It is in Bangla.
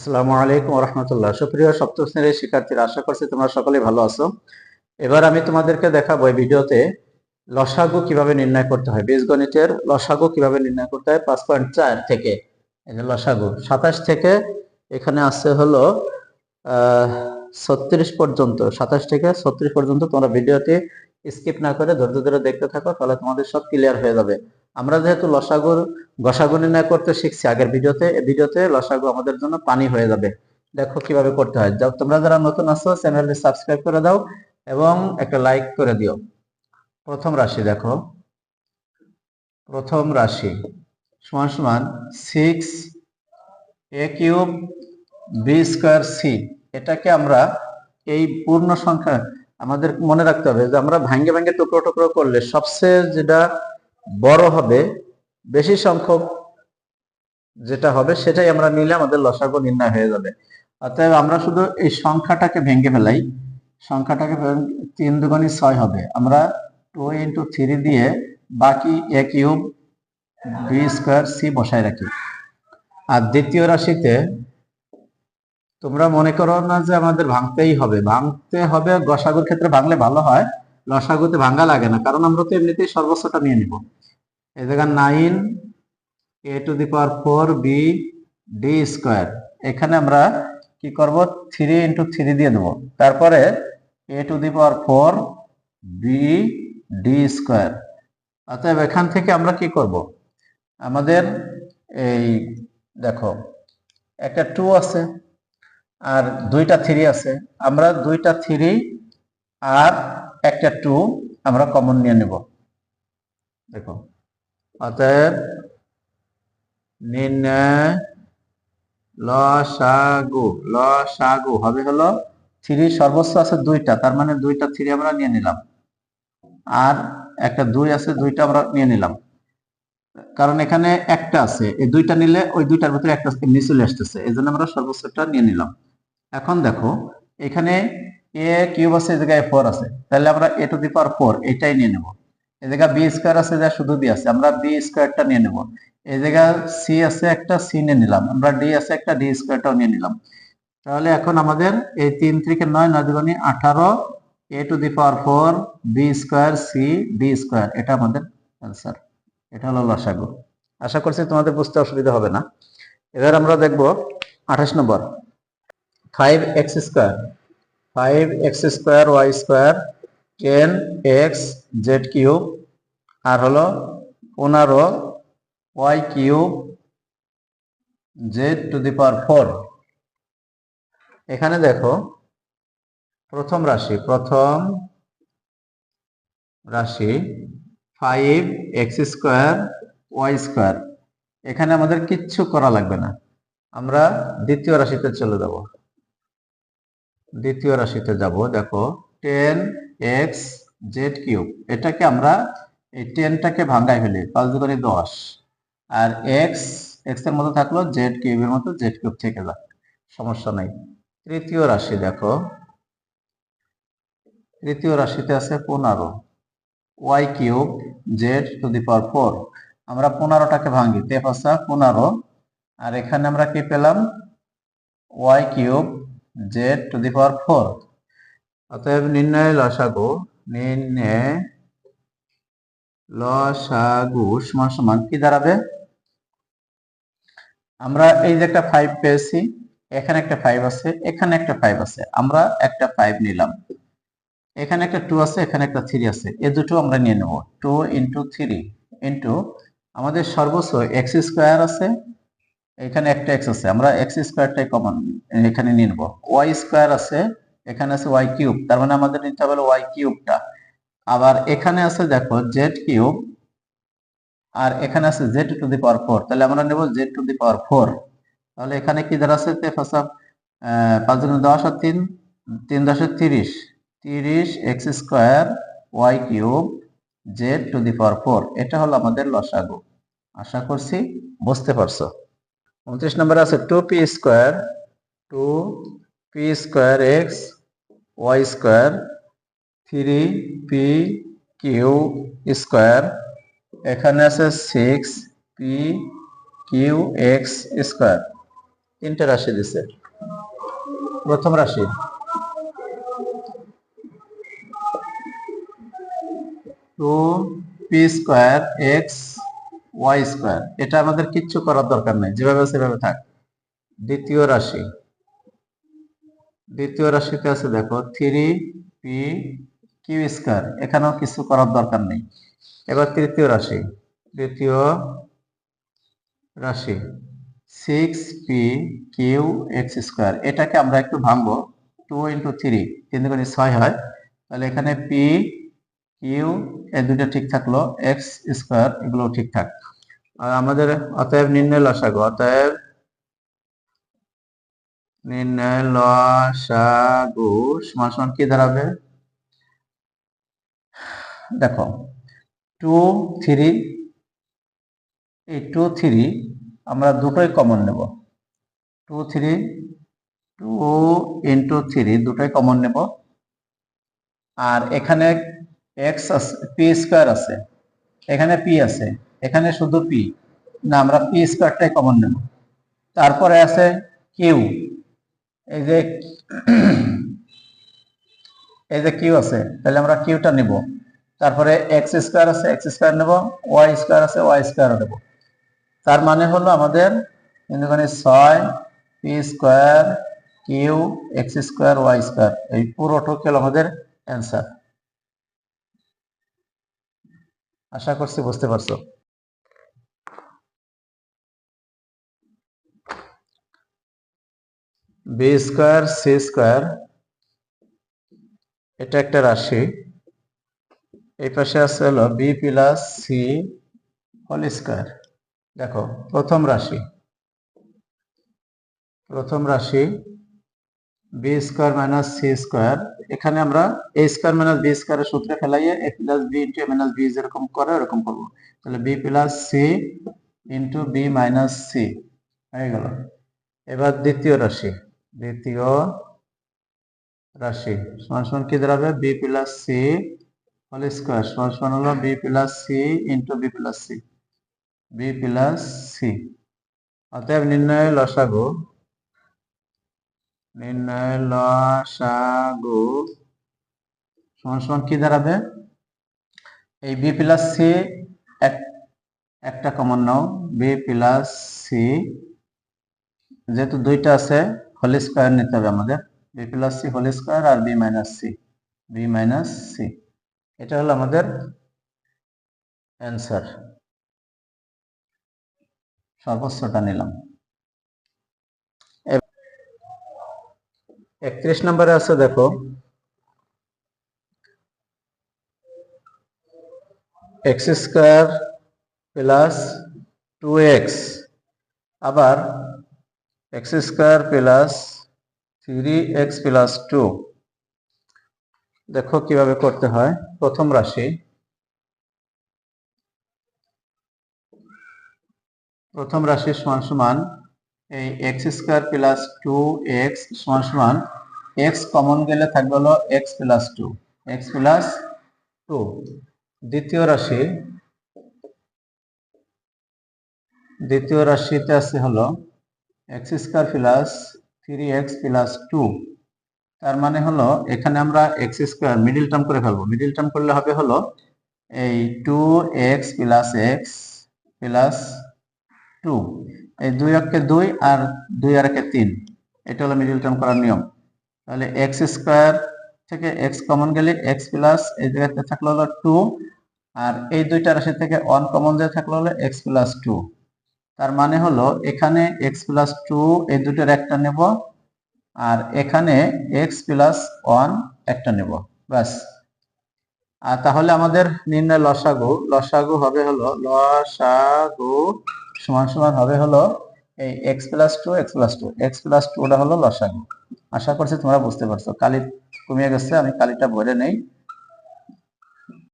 আসসালামু আলাইকুম ওয়া রাহমাতুল্লাহ। সুপ্রিয় সপ্তম শ্রেণীর শিক্ষার্থীরা, আশা করছি তোমরা সকলেই ভালো আছো। এবার আমি তোমাদেরকে দেখাবো এই ভিডিওতে লসাগু কিভাবে নির্ণয় করতে হয়। বীজগণিতের লসাগু কিভাবে নির্ণয় করতে হয় 5.4 থেকে। এই যে লসাগু 27 থেকে এখানে আছে হলো 36 পর্যন্ত, 27 থেকে 36 পর্যন্ত তোমরা ভিডিওটি স্কিপ না করে ধৈর্য ধরে দেখতে থাকো, তাহলে তোমাদের সব ক্লিয়ার হয়ে যাবে। আমরা যেহেতু লসাগুর গসাগু নির্ণয় করতে শিখছি আগের ভিডিওতে, এই ভিডিওতে লসাগু আমাদের জন্য পানি হয়ে যাবে। দেখো কিভাবে করতে হয়। তোমরা যারা নতুন আছো চ্যানেলটি সাবস্ক্রাইব করে দাও এবং একটা লাইক করে দিও। প্রথম রাশি দেখো, প্রথম রাশি সমান সমান 6a cube b square C. এটাকে আমরা এই পূর্ণ সংখ্যা আমাদের মনে রাখতে হবে যে আমরা ভাঙ্গে ভাঙ্গে টুকরো টুকরো করলে সবচেয়ে যেটা বড় হবে, বেশি সংখ্যক যেটা হবে সেটাই আমরা নিলে আমাদের লসাগু নির্ণয় হয়ে যাবে। অতএব আমরা শুধু এই সংখ্যাটাকে ভেঙে ফেলাই। সংখ্যাটাকে 3 দুগুণে 6 হবে। আমরা 2 × 3 দিয়ে বাকি a cube b square c বসায় রাখি। আর দ্বিতীয় রাশিতে তোমরা মনে করো না যে আমাদের ভাঙতেই হবে, ভাঙতে হবে। গসাগুর ক্ষেত্রে ভাঙলে ভালো হয়, লসাগুতে ভাঙা লাগে না, কারণ আমরা তো এমনিতেই সর্বোচ্চটা নিয়ে নিব। এই জায়গায় 9a⁴ বি ডি স্কোয়ার, এখানে আমরা কি করব 3 × 3 দিয়ে দেবো। তারপরে a⁴ বি ডি স্কোয়ার। অতএব এখান থেকে আমরা কি করব, আমাদের এই দেখো একটা 2 আছে আর দুইটা 3 আছে। আমরা দুইটা 3 আর একটা 2 আমরা কমন নিয়ে নেব। দেখো, অতএব নির্ণয় লসাগু, লসাগু হবে হলো 3 সর্বোচ্চ আছে দুইটা, তার মানে দুইটা 3 আমরা নিয়ে নিলাম, আর একটা 2 আছে, দুইটা আমরা নিয়ে নিলাম। কারণ এখানে একটা আছে, এই দুইটা নিলে ওই দুইটার ভিতরে একটা এমনি চলে আসতেছে, এই জন্য আমরা সর্বোচ্চটা নিয়ে নিলাম। এখন দেখো এখানে a কিউব আছে, এই জায়গায় 4 আছে, তাহলে আমরা a⁴ এটাই নিয়ে নেব। এই জায়গায় বি স্কোয়ার আছে, যা শুধু বি আছে, আমরা বি স্কোয়ারটা নিয়ে নেব। এই জায়গায় সি আছে, একটা সি নিয়ে নিলাম। আমরা ডি আছে, একটা ডি স্কোয়ারটাও নিয়ে নিলাম। তাহলে এখন আমাদের এই 3 থেকে 9, 9 দুগুণে 18, a⁴ b square c d square, এটা আমাদের অ্যান্সার। এটা হলো লসাগু। আশা করছি তোমাদের বুঝতে অসুবিধা হবে না। এবার আমরা দেখব 28 number, 5x square, 5x² y square 10x z cube আর হলো 15y কিউব z⁴। এখানে দেখো প্রথম রাশি, প্রথম রাশি 5x² y স্কোয়ার, এখানে আমাদের কিচ্ছু করা লাগবে না। আমরা দ্বিতীয় রাশিতে চলে যাব। দ্বিতীয় রাশিতে যাব, দেখো 10x z কিউব, এটাকে আমরা এই 10টাকে ভাঙাই ফেলি, 5 দুগুণে 10, আর x এর মতো থাকলো, z কিউবের মতো z কিউব থেকে যাক, সমস্যা নাই। তৃতীয় রাশি দেখো, তৃতীয় রাশিতে আছে 15y কিউব z⁴। আমরা 15টাকে ভাঙি, 15, আর এখানে আমরা কি পেলাম y কিউব z⁴। অতএব নির্ণয় লসাগু, নির্ণয় লসাগু সমান সমান কি দাঁড়াবে, আমরা এই যে একটা 5 পেয়েছি, এখানে একটা 5 আছে, এখানে একটা 5 আছে, আমরা একটা 5 নিলাম। এখানে একটা 2 আছে, এখানে একটা 3 আছে, এই দুটো আমরা নিয়ে নেব। 2 × 3 ইন্টু আমাদের সর্বোচ্চ x² আছে, এখানে একটা x আছে, আমরা x²টাই কমন এখানে নিয়ে নেব। y² আছে, এখানে আছে y কিউব, তার মানে আমাদের নিতে হবে y কিউবটা। আবার এখানে আছে দেখো z কিউব, আর এখানে আছে z⁴, তাহলে আমরা নেব z⁴। তাহলে এখানে কি দাঁড়াচ্ছে, 5 × 10 আর 3, 3 × 10 = 30, 30 x² y কিউব z⁴। এটা হলো আমাদের লসাগু। আশা করছি বুঝতে পারছো। 29 নম্বরে আছে 2p² x y square 3p⁴, এখানে আছে 6p⁴x²। তিনটে রাশি দিছে। প্রথম রাশি 2p square x y square, এটা আমাদের কিচ্ছু করার দরকার নেই, যেভাবে সেভাবে থাক। দ্বিতীয় রাশিতে আছে দেখো 3p q স্কয়ার, এখানেও কিছু করার দরকার নেই। এবার তৃতীয় রাশি 6p q x স্কয়ার, এটাকে আমরা একটু ভাঙবো। 2 × 3, 3 × 6 হয়, তাহলে এখানে p q এই দুটো ঠিক থাকলো, x স্কয়ার এগুলো ঠিকঠাক। আর আমাদের অতএব নির্ণয় লসাগু, সমান সমান কি দাঁড়াবে? দেখো 2 3, এই 2 3 আমরা দুটোই কমন নেব। 2 × 3 দুটোই কমন নেব। আর এখানে x আছে, p স্কয়ার আছে, এখানে p আছে, এখানে শুধু p না, আমরা p স্কয়ারটাই কমন নেব। তারপরে আছে q, এই যে q আছে, তাহলে আমরা qটা নেব। তারপরে x স্কয়ার আছে, x স্কয়ার নেব, y স্কয়ার আছে, y স্কয়ার নেব। তার মানে হলো আমাদের এখানে 6 p square q x square y square, এই পুরোটা হলো আমাদের অ্যান্সার। আশা করছি বুঝতে পারছো। b স্কয়ার c স্কয়ার, এটা একটা রাশি। এই পাশে আছে হলো b plus c whole square. দেখো প্রথম রাশি b square minus c square, এখানে আমরা a স্কয়ার মাইনাস b স্কয়ারের সূত্রে ফেলাইয়ে a plus b into a minus b যেরকম করে ওরকম করবো। তাহলে b plus c into b minus c হয়ে গেল। এবার দ্বিতীয় রাশি সমান সমান কি দাঁড়াবে? b plus c whole square সমান সমান হলো b plus c into b plus c। অতএব নির্ণয় লসাগু সমান সমান কি দাঁড়াবে? এই b প্লাস c একটা কমন নাও, b প্লাস c, যেহেতু দুইটা আছে হোল স্কয়ার নিতে হবে আমাদের, b plus c whole square আর b মাইনাস c, এটা হলো আমাদের অ্যান্সার। সর্বোচ্চটা নিলাম। 31 নম্বরে আছে দেখো x স্কয়ার প্লাস 2x, আবার x square plus 3x plus 2। দেখো কিভাবে করতে হয়। প্রথম রাশি সমান সমান এই x স্কয়ার প্লাস 2x সমান সমান x কমন গেলে থাকবে হলো x প্লাস 2। দ্বিতীয় রাশিতে আছে হলো x square plus 3x plus 2। তার মানে হলো এখানে আমরা x স্কয়ার মিডল টার্ম করে ফেলবো। মিডল টার্ম করলে হবে হলো এই 2x প্লাস x প্লাস 2, এই 2 একে 2 আর 2 আর একে 3, এটা হলো মিডল টার্ম করার নিয়ম। তাহলে x স্কয়ার থেকে x কমন গেলে x প্লাস এই জায়গাতে থাকলো হলো 2, আর এই দুইটা রাশি থেকে 1 কমন যায় থাকলো হলো x প্লাস 2। তার মানে হলো এখানে x প্লাস 2 এই দুটোর একটা নেব, আর এখানে x প্লাস 1 একটা নেব, ব্যাস। আর তাহলে আমাদের নির্ণয় লসাগু হবে হলো সমান সমান হবে হলো এই x প্লাস 2 ওটা হলো লসাগু। আশা করছি তোমরা বুঝতে পারছো। কালি কমিয়ে গেছে, আমি কালিটা ভরে নেই।